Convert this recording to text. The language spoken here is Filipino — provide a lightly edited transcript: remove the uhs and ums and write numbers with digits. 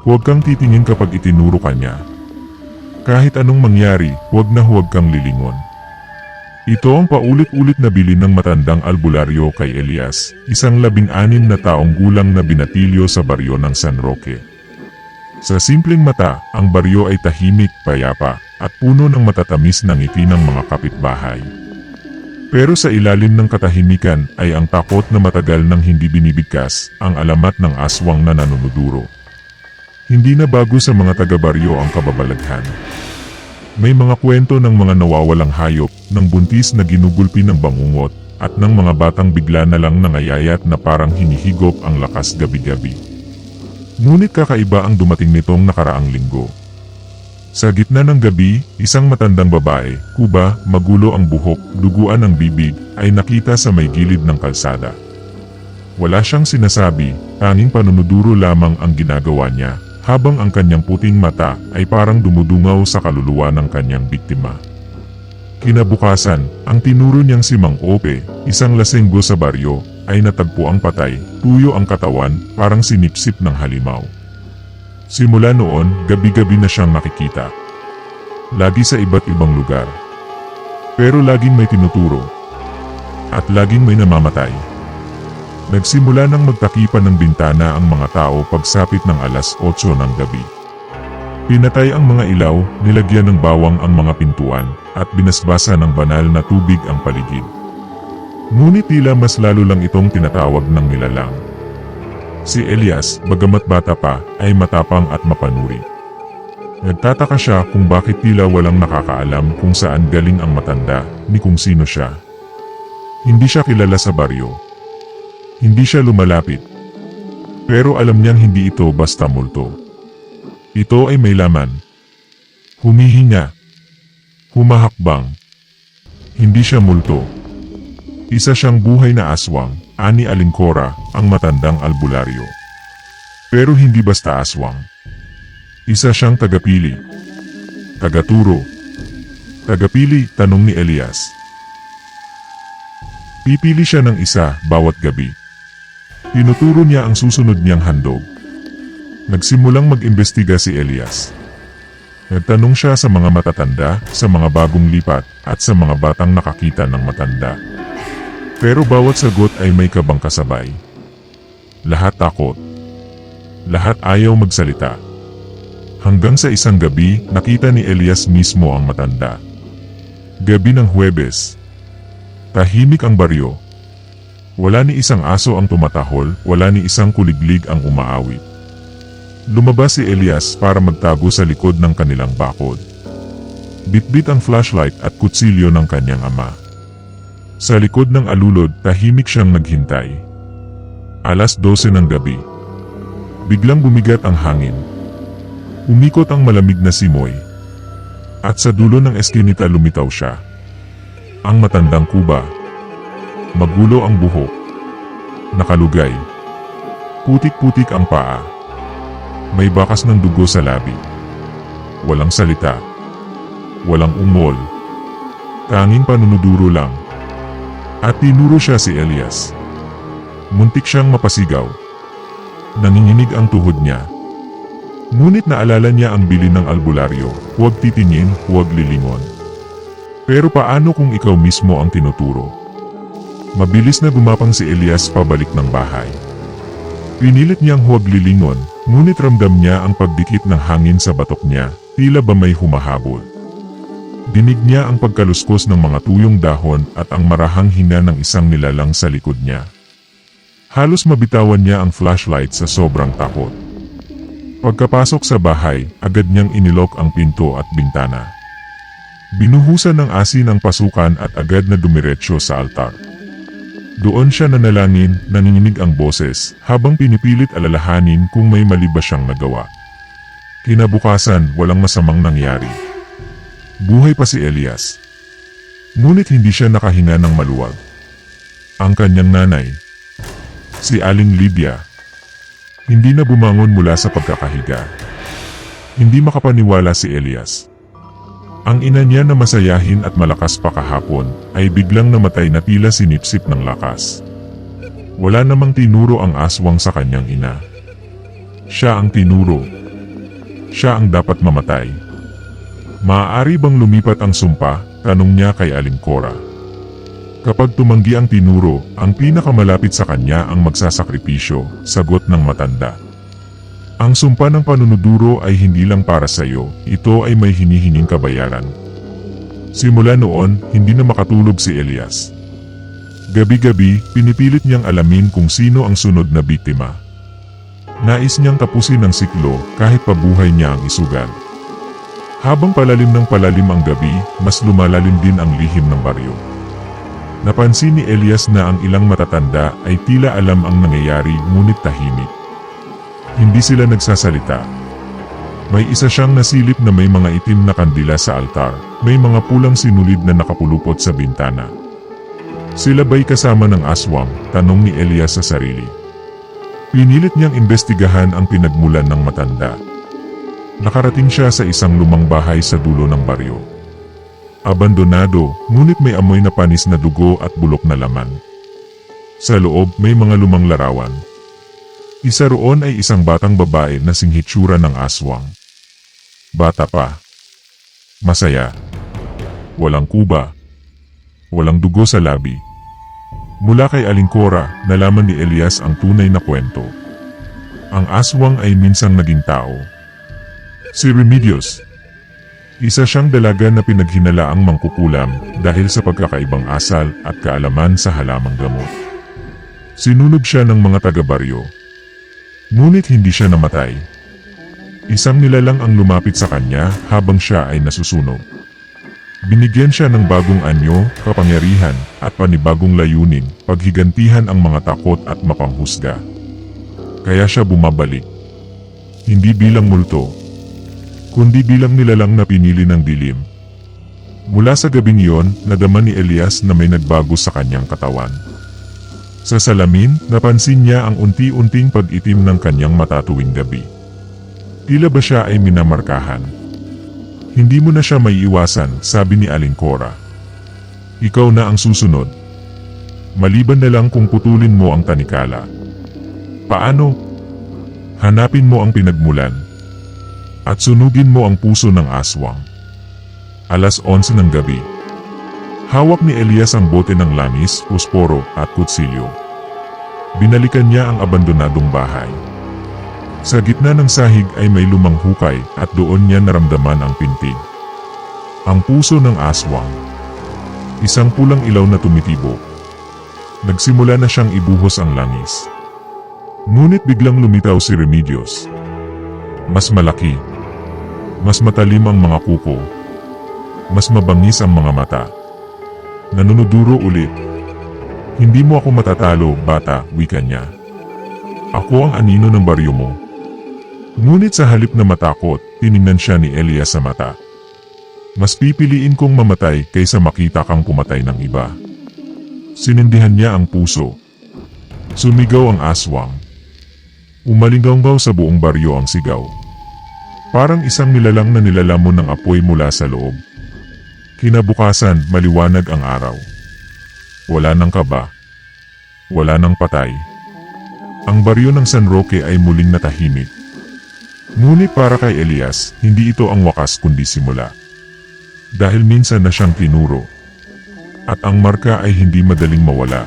huwag kang titingin kapag itinuro ka niya. Kahit anong mangyari, huwag kang lilingon. Ito ang paulit-ulit na bilin ng matandang albularyo kay Elias, isang 16 na taong gulang na binatilyo sa baryo ng San Roque. Sa simpleng mata, ang baryo ay tahimik, payapa, at puno ng matatamis na ngiti ng mga kapitbahay. Pero sa ilalim ng katahimikan ay ang takot na matagal nang hindi binibigkas, ang alamat ng aswang na nanunuduro. Hindi na bago sa mga taga-baryo ang kababalaghan. May mga kwento ng mga nawawalang hayop, ng buntis na ginugulpi ng bangungot, at ng mga batang bigla na lang nangayayat na parang hinihigop ang lakas gabi-gabi. Ngunit kakaiba ang dumating nitong nakaraang linggo. Sa gitna ng gabi, isang matandang babae, kuba, magulo ang buhok, duguan ang bibig, ay nakita sa may gilid ng kalsada. Wala siyang sinasabi, tanging panunuduro lamang ang ginagawa niya, habang ang kanyang puting mata ay parang dumudungaw sa kaluluwa ng kanyang biktima. Kinabukasan, ang tinuro niyang si Mang Ope, isang lasenggo sa baryo, ay natagpo ang patay, tuyo ang katawan, parang sinipsip ng halimaw. Simula noon, gabi-gabi na siyang nakikita. Lagi sa iba't ibang lugar. Pero laging may tinuturo. At laging may namamatay. Nagsimula nang magtakipan ng bintana ang mga tao pagsapit ng alas 8 ng gabi. Pinatay ang mga ilaw, nilagyan ng bawang ang mga pintuan, at binasbasa ng banal na tubig ang paligid. Ngunit tila mas lalo lang itong tinatawag ng nilalang. Si Elias, bagamat bata pa, ay matapang at mapanuri. Nagtataka siya kung bakit tila walang nakakaalam kung saan galing ang matanda, ni kung sino siya. Hindi siya kilala sa baryo. Hindi siya lumalapit. Pero alam niyang hindi ito basta multo. Ito ay may laman. Humihinga. Humahakbang. Hindi siya multo. Isa siyang buhay na aswang, ani Alingkora, ang matandang albularyo. Pero hindi basta aswang. Isa siyang tagapili. Tagaturo. Tagapili, tanong ni Elias. Pipili siya ng isa bawat gabi. Tinuturo niya ang susunod niyang handog. Nagsimulang mag-imbestiga si Elias. Nagtanong siya sa mga matatanda, sa mga bagong lipat, at sa mga batang nakakita ng matanda. Pero bawat sagot ay may kabang kasabay. Lahat takot. Lahat ayaw magsalita. Hanggang sa isang gabi, nakita ni Elias mismo ang matanda. Gabi ng Huwebes. Tahimik ang baryo. Wala ni isang aso ang tumatahol, wala ni isang kuliglig ang umaawit. Lumabas si Elias para magtago sa likod ng kanilang bakod. Bitbit ang flashlight at kutsilyo ng kanyang ama. Sa likod ng alulod, tahimik siyang naghintay. Alas 12 ng gabi. Biglang bumigat ang hangin. Umikot ang malamig na simoy. At sa dulo ng eskinita lumitaw siya. Ang matandang kuba. Magulo ang buhok. Nakalugay. Putik-putik ang paa. May bakas ng dugo sa labi. Walang salita. Walang ungol. Tanging panunuduro lang. At tinuro siya si Elias. Muntik siyang mapasigaw. Nanginginig ang tuhod niya. Ngunit naalala niya ang bilin ng albularyo, huwag titingin, huwag lilingon. Pero paano kung ikaw mismo ang tinuturo? Mabilis na gumapang si Elias pabalik ng bahay. Pinilit niyang huwag lilingon, ngunit ramdam niya ang pagdikit ng hangin sa batok niya, tila ba may humahabol. Dinig niya ang pagkaluskos ng mga tuyong dahon at ang marahang hinga ng isang nilalang sa likod niya. Halos mabitawan niya ang flashlight sa sobrang takot. Pagkapasok sa bahay, agad niyang inilok ang pinto at bintana. Binuhusan ng asin ang pasukan at agad na dumiretso sa altar. Doon siya nanalangin, nanginginig ang boses, habang pinipilit alalahanin kung may mali ba siyang nagawa. Kinabukasan, walang masamang nangyari. Buhay pa si Elias. Ngunit hindi siya nakahinga ng maluwag. Ang kanyang nanay, si Aling Lydia, hindi na bumangon mula sa pagkakahiga. Hindi makapaniwala si Elias. Ang ina niya na masayahin at malakas pa kahapon, ay biglang namatay na tila sinipsip ng lakas. Wala namang tinuro ang aswang sa kanyang ina. Siya ang tinuro. siya ang dapat mamatay. Maaari bang lumipat ang sumpa? Tanong niya kay Aling Cora. Kapag tumanggi ang tinuro, ang pinakamalapit sa kanya ang magsasakripisyo, sagot ng matanda. Ang sumpa ng panunuduro ay hindi lang para sa iyo, ito ay may hinihinging kabayaran. Simula noon, hindi na makatulog si Elias. Gabi-gabi, pinipilit niyang alamin kung sino ang sunod na biktima. Nais niyang tapusin ang siklo kahit pabuhay niya ang isugal. Habang palalim ng palalim ang gabi, mas lumalalim din ang lihim ng baryo. Napansin ni Elias na ang ilang matatanda ay tila alam ang nangyayari ngunit tahimik. Hindi sila nagsasalita. May isa siyang nasilip na may mga itim na kandila sa altar, may mga pulang sinulid na nakapulupot sa bintana. Sila ba'y kasama ng aswang? Tanong ni Elias sa sarili. Pinilit niyang imbestigahan ang pinagmulan ng matanda. Nakarating siya sa isang lumang bahay sa dulo ng baryo. Abandonado, ngunit may amoy na panis na dugo at bulok na laman. Sa loob may mga lumang larawan. Isa roon ay isang batang babae na singhitsura ng aswang. Bata pa. Masaya. Walang kuba. Walang dugo sa labi. Mula kay Aling Cora, nalaman ni Elias ang tunay na kwento. Ang aswang ay minsang naging tao. Si Remedios. Isa siyang dalaga na pinaghinalaang mangkukulam dahil sa pagkakaibang asal at kaalaman sa halamang gamot. Sinunog siya ng mga taga-baryo. Ngunit hindi siya namatay. Isang nilalang ang lumapit sa kanya habang siya ay nasusunog. Binigyan siya ng bagong anyo, kapangyarihan, at panibagong layunin, paghigantihan ang mga takot at mapanghusga. Kaya siya bumabalik. Hindi bilang multo, kundi bilang nilalang na pinili ng dilim. Mula sa gabing iyon, nadama ni Elias na may nagbago sa kanyang katawan. Sa salamin, napansin niya ang unti-unting pag-itim ng kanyang mata tuwing gabi. Tila ba siya ay minamarkahan? Hindi mo na siya maiiwasan, sabi ni Aling Cora. Ikaw na ang susunod. Maliban na lang kung putulin mo ang tanikala. Paano? Hanapin mo ang pinagmulan. At sunugin mo ang puso ng aswang. 11:00 ng gabi. Hawak ni Elias ang bote ng langis, posporo, at kutsilyo. Binalikan niya ang abandonadong bahay. Sa gitna ng sahig ay may lumang hukay at doon niya naramdaman ang pintig. Ang puso ng aswang. Isang pulang ilaw na tumitibok. Nagsimula na siyang ibuhos ang langis. Ngunit biglang lumitaw si Remedios. Mas malaki. Mas matalim ang mga kuko. Mas mabangis ang mga mata. Nanunuduro ulit. Hindi mo ako matatalo, bata, wika niya. Ako ang anino ng baryo mo. Ngunit sa halip na matakot, tiningnan siya ni Elias sa mata. Mas pipiliin kong mamatay kaysa makita kang pumatay ng iba. Sinindihan niya ang puso. Sumigaw ang aswang. Umalinggaw sa buong baryo ang sigaw. Parang isang nilalang na nilalamon ng apoy mula sa loob. Kinabukasan, maliwanag ang araw. Wala nang kaba. Wala nang patay. Ang baryo ng San Roque ay muling natahimik. Ngunit para kay Elias, hindi ito ang wakas kundi simula. Dahil minsan na siyang tinuro. At ang marka ay hindi madaling mawala.